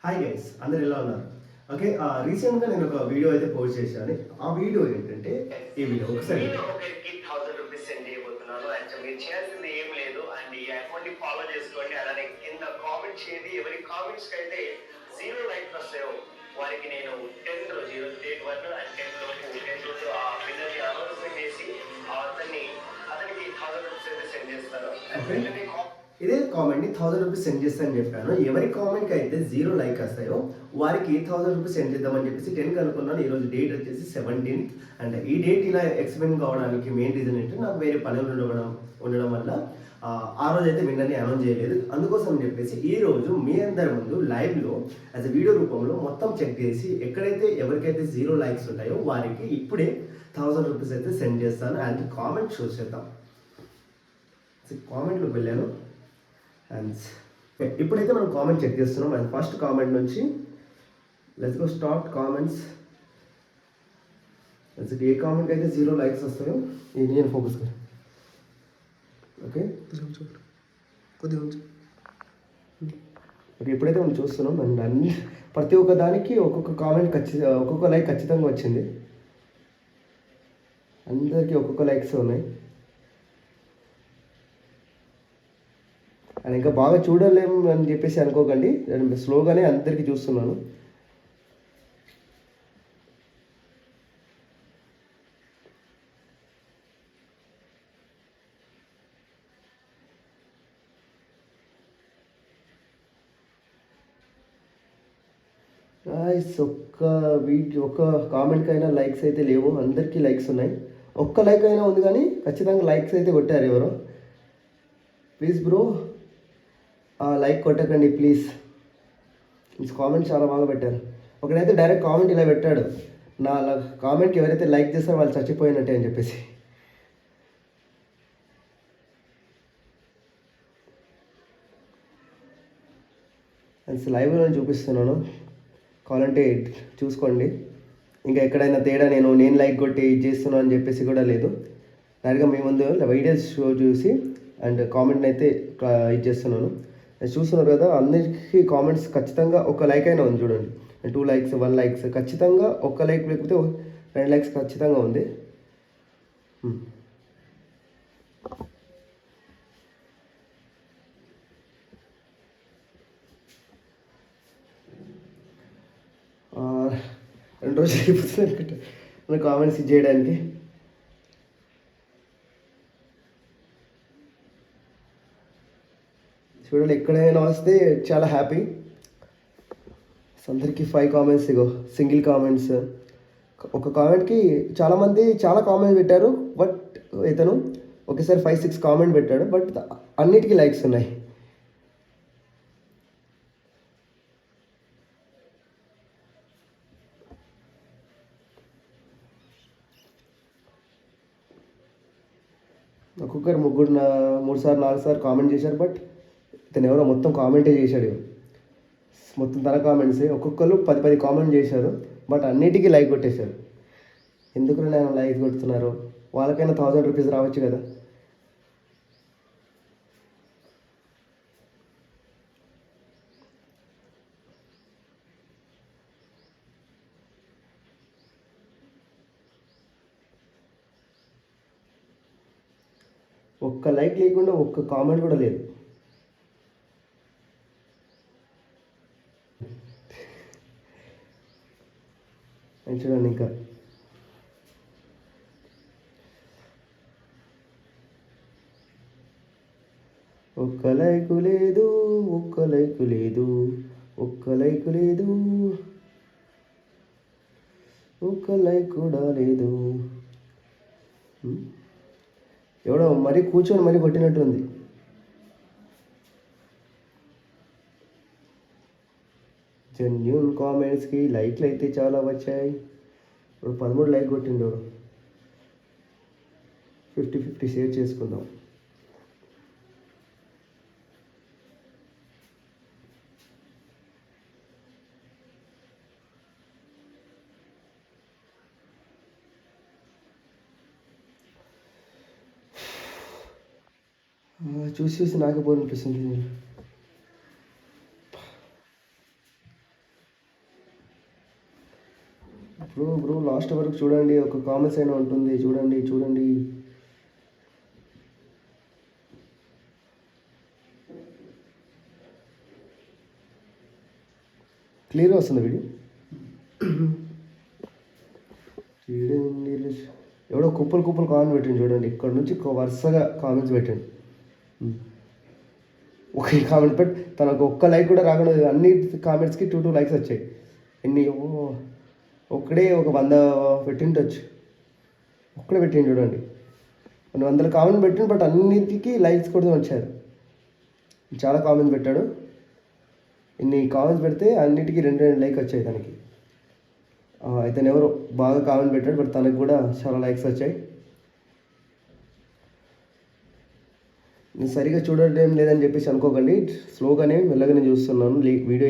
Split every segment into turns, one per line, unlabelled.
Hi guys, అందరు ఎలా ఉన్నారు? ఓకే, రీసెంట్గా నేను ఒక వీడియో అయితే పోస్ట్ చేశాను. ఆ వీడియో ఏంటంటే ఈ వీడియో ఒకసారి
నేను ఒకరికి ₹1000 సెండ్ చేయబోతున్నాను. అండ్ మీరు చేయాల్సింది ఏం లేదు. అండ్ ఈ అకౌంట్ ని ఫాలో చేసుకోండి. అలానే కింద కామెంట్ చేయండి. ఎవరి కామెంట్స్ కి అయితే 0 లైక్స్ వస్తాయో వారికి నేను 10 రోజు ఈరోజు డేట్ 1 అండ్ 10 లోపు 10 రోజు ఆ విన్నర్ ని అనౌన్స్మెంట్ చేసి అతనికి ₹1000 అయితే సెండ్ చేస్తాను. వెంటనే
ఇదే కామెంట్ని ₹1000 సెండ్ చేస్తానని చెప్పాను. ఎవరి కామెంట్కి అయితే 0 లైక్ వస్తాయో వారికి ₹1000 సెండ్ చేద్దామని చెప్పేసి 10 కనుక్కున్నాను. ఈరోజు డేట్ వచ్చేసి 17th. అండ్ ఈ డేట్ ఇలా ఎక్స్పెండ్ కావడానికి మెయిన్ రీజన్ ఏంటంటే నాకు వేరే పనులు ఉండడం వల్ల ఆ రోజు అయితే విన్నర్ని అనౌన్స్ చేయలేదు. అందుకోసం చెప్పేసి ఈ రోజు మీ అందరి ముందు లైవ్లో యాజ్ అ వీడియో రూపంలో మొత్తం చెక్ చేసి ఎక్కడైతే ఎవరికైతే 0 లైక్స్ ఉంటాయో వారికి ఇప్పుడే ₹1000 అయితే సెండ్ చేస్తాను. అండ్ కామెంట్ షో చేద్దాం. కామెంట్లోకి వెళ్ళాను. అండ్ ఇప్పుడైతే మనం కామెంట్ చెక్ చేస్తున్నాం. అండ్ ఫస్ట్ కామెంట్ నుంచి లెట్స్ గో స్టార్ట్ కామెంట్స్. ఏ కామెంట్కి అయితే 0 లైక్స్ వస్తాయో ఈ నేను ఫోకస్ కర్ ఓకే కొద్దిగా ఓకే ఇప్పుడైతే మనం చూస్తున్నాం. అండ్ ప్రతి ఒక్క దానికి ఒక్కొక్క కామెంట్ ఒక్కొక్క లైక్ ఖచ్చితంగా వచ్చింది. అందరికీ ఒక్కొక్క లైక్స్ ఉన్నాయి. అండ్ ఇంకా బాగా చూడలేము అని చెప్పేసి అనుకోకండి, నేను స్లోగానే అందరికీ చూస్తున్నాను. ఒక్క కామెంట్కైనా లైక్స్ అయితే లేవు, అందరికీ లైక్స్ ఉన్నాయి. ఒక్క లైక్ అయినా ఉంది కానీ ఖచ్చితంగా లైక్స్ అయితే కొట్టారు ఎవరో. ప్లీజ్ బ్రో లైక్ కొట్టకండి ప్లీజ్. కామెంట్ చాలా బాగా పెట్టారు. ఒకడైతే డైరెక్ట్ కామెంట్ ఇలా పెట్టాడు, నా కామెంట్కి ఎవరైతే లైక్ చేస్తారో వాళ్ళు చచ్చిపోయినట్టే అని చెప్పేసి. లైవ్లో చూపిస్తున్నాను, కావాలంటే చూసుకోండి. ఇంకా ఎక్కడైనా తేడా నేను లైక్ కొట్టి ఇది చేస్తున్నాను అని చెప్పేసి కూడా లేదు. డైరెక్ట్గా మీ ముందు వీడియోస్ షో చూసి అండ్ కామెంట్ని అయితే ఇది చేస్తున్నాను. చూస్తున్నారు కదా, అందరికీ కామెంట్స్ ఖచ్చితంగా ఒక లైక్ అయినా ఉంది చూడండి. 2 లైక్స్ 1 లైక్స్ ఖచ్చితంగా, ఒక్క లైక్ లేకపోతే 2 లైక్స్ ఖచ్చితంగా ఉంది. రెండు రోజులు అయిపోతుంది అనుకుంటా కామెంట్స్ చేయడానికి. చూడండి, ఎక్కడైనా వస్తే చాలా హ్యాపీ. అందరికీ 5 కామెంట్స్, ఇగో సింగిల్ కామెంట్స్. ఒక కామెంట్కి చాలామంది చాలా కామెంట్స్ పెట్టారు, బట్ ఇతను ఒకేసారి 5-6 కామెంట్ పెట్టాడు, బట్ అన్నిటికీ లైక్స్ ఉన్నాయి. ఒక్కొక్కరు 3 సార్లు 4 సార్లు కామెంట్ చేశారు, బట్ ఇతను ఎవరో మొత్తం కామెంటే చేశాడు. మొత్తం తన కామెంట్సే. ఒక్కొక్కరు 10 కామెంట్ చేశారు, బట్ అన్నిటికీ లైక్ కొట్టేశారు. ఎందుకు నేను లైక్ కొడుతున్నారు? వాళ్ళకైనా ₹1000 రావచ్చు కదా. ఒక్క లైక్ లేకుండా ఒక్క కామెంట్ కూడా లేదు. చూడండి, ఇంకా ఒక్క లైకు లేదు, ఒక్క లైకు లేదు, ఒక్క లైకు లేదు, ఒక్క లైక్ కూడా లేదు. ఎవడో మరీ కూర్చొని మరీ కొట్టినట్టు ఉంది. జెన్యూన్ కామెంట్స్కి లైక్లు అయితే చాలా వచ్చాయి. ఇప్పుడు 13 లైక్ కొట్టిండు. 50-50 షేర్ చేసుకుందాం. చూసి నాకే బోర్ అనిపిస్తుంది. బ్రో లాస్ట్ వరకు చూడండి, ఒక కామెంట్స్ అయినా ఉంటుంది, చూడండి. క్లియర్గా వస్తుంది వీడియో. చూడండి, ఎవడో కుప్పలు కామెంట్ పెట్టండి చూడండి, ఇక్కడ నుంచి వరుసగా కామెంట్స్ పెట్టండి. ఒకే కామెంట్ పెట్టి తనకు ఒక్క లైక్ కూడా రాకుండా అన్ని కామెంట్స్కి 2 లైక్స్ వచ్చాయి. ఎన్ని ఒక్కడే ఒక 100 పెట్టిండొచ్చు, ఒక్కడే పెట్టిండు చూడండి. 100 కామెంట్ పెట్టిండు, బట్ అన్నిటికీ లైక్స్ కూడా వచ్చారు. చాలా కామెంట్స్ పెట్టాడు, ఇన్ని కామెంట్స్ పెడితే అన్నిటికీ 2 లైక్ వచ్చాయి తనకి. అయితే ఎవరో బాగా కామెంట్ పెట్టాడు, బట్ తనకు కూడా చాలా లైక్స్ వచ్చాయి. నేను సరిగా చూడడం లేదని చెప్పేసి అనుకోకండి, స్లోగానే మెల్లగానే చూస్తున్నాను, వీడియో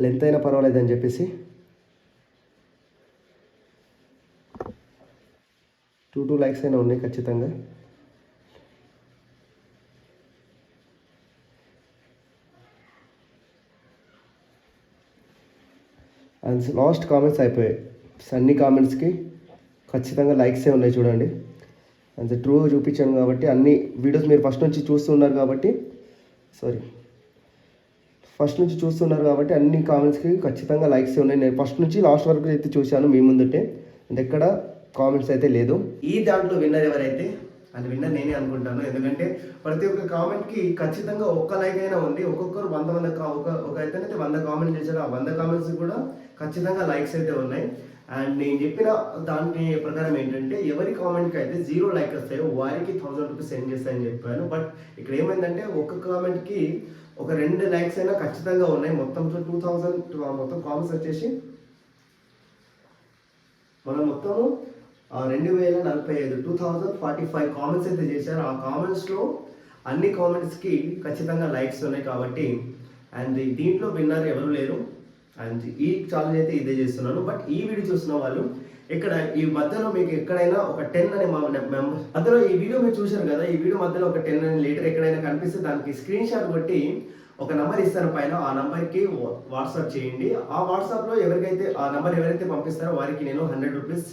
లెంత్ అయినా పర్వాలేదని చెప్పేసి. 2 లైక్స్ అయినా ఉన్నాయి ఖచ్చితంగా. అండ్ లాస్ట్ కామెంట్స్ అయిపోయాయి, అన్ని కామెంట్స్కి ఖచ్చితంగా లైక్సే ఉన్నాయి చూడండి. అండ్ ట్రూ చూపించాను కాబట్టి, అన్ని వీడియోస్ మీరు ఫస్ట్ నుంచి చూస్తున్నారు కాబట్టి అన్ని కామెంట్స్కి ఖచ్చితంగా లైక్సే ఉన్నాయి. నేను ఫస్ట్ నుంచి లాస్ట్ వరకు అయితే చూశాను మీ ముందుంటే, అండ్ ఎక్కడ కామెంట్స్ అయితే లేదు. ఈ దాంట్లో విన్నర్ ఎవరైతే అది విన్నర్ నేనే అనుకుంటాను, ఎందుకంటే ప్రతి ఒక్క కామెంట్కి ఖచ్చితంగా ఒక్క లైక్ అయినా ఉంది. ఒక్కొక్కరు 100 ఒక అయితేనైతే 100 కామెంట్ చేశారు, ఆ 100 కామెంట్స్ కూడా ఖచ్చితంగా లైక్స్ అయితే ఉన్నాయి. అండ్ నేను చెప్పిన దాని ప్రకారం ఏంటంటే, ఎవరి కామెంట్కి అయితే 0 లైక్ వస్తాయో వారికి 1000 రూపీస్ సెండ్ చేస్తాయని చెప్పాను. బట్ ఇక్కడ ఏమైందంటే, ఒక్క కామెంట్కి ఒక 2 లైక్స్ అయినా ఖచ్చితంగా ఉన్నాయి. మొత్తం 2000 మొత్తం కామెంట్స్ వచ్చేసి మనం మొత్తము 2045 2045 కామెంట్స్ అయితే చేశారు. ఆ కామెంట్స్లో అన్ని కామెంట్స్కి ఖచ్చితంగా లైక్స్ ఉన్నాయి కాబట్టి, అండ్ దీంట్లో విన్నర్ ఎవరు లేరు. అండ్ ఈ ఛాలెంజ్ అయితే ఇదే చేస్తున్నాను. బట్ ఈ వీడియో చూస్తున్న వాళ్ళు ఇక్కడ ఈ మధ్యలో మీకు ఎక్కడైనా ఒక 10 అనే మధ్యలో ఈ వీడియో మీరు చూశారు కదా, ఈ వీడియో మధ్యలో ఒక 10 అనే లీటర్ ఎక్కడైనా కనిపిస్తే దానికి స్క్రీన్ షాట్ కొట్టి ఒక నెంబర్ ఇస్తాను పైన, ఆ నెంబర్కి వాట్సాప్ చేయండి. ఆ వాట్సాప్లో ఎవరికైతే ఆ నెంబర్ ఎవరైతే పంపిస్తారో వారికి నేను 100 రూపీస్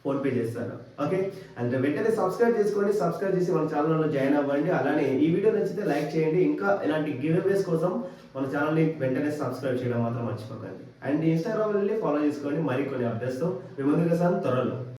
ఫోన్పే చేస్తాను. ఓకే, అండ్ వెంటనే సబ్స్క్రైబ్ చేసుకోండి, సబ్స్క్రైబ్ చేసి మన ఛానల్లో జాయిన్ అవ్వండి. అలానే ఈ వీడియో నచ్చితే లైక్ చేయండి. ఇంకా ఇలాంటి గివ్ అవేస్ కోసం మన ఛానల్ని వెంటనే సబ్స్క్రైబ్ చేయడం మాత్రం మర్చిపోకండి. అండ్ ఇన్స్టాగ్రామ్ వెళ్ళి ఫాలో చేసుకోండి, మరికొన్ని అప్డేట్స్తో మీ ముందుకు వస్తాను త్వరలో.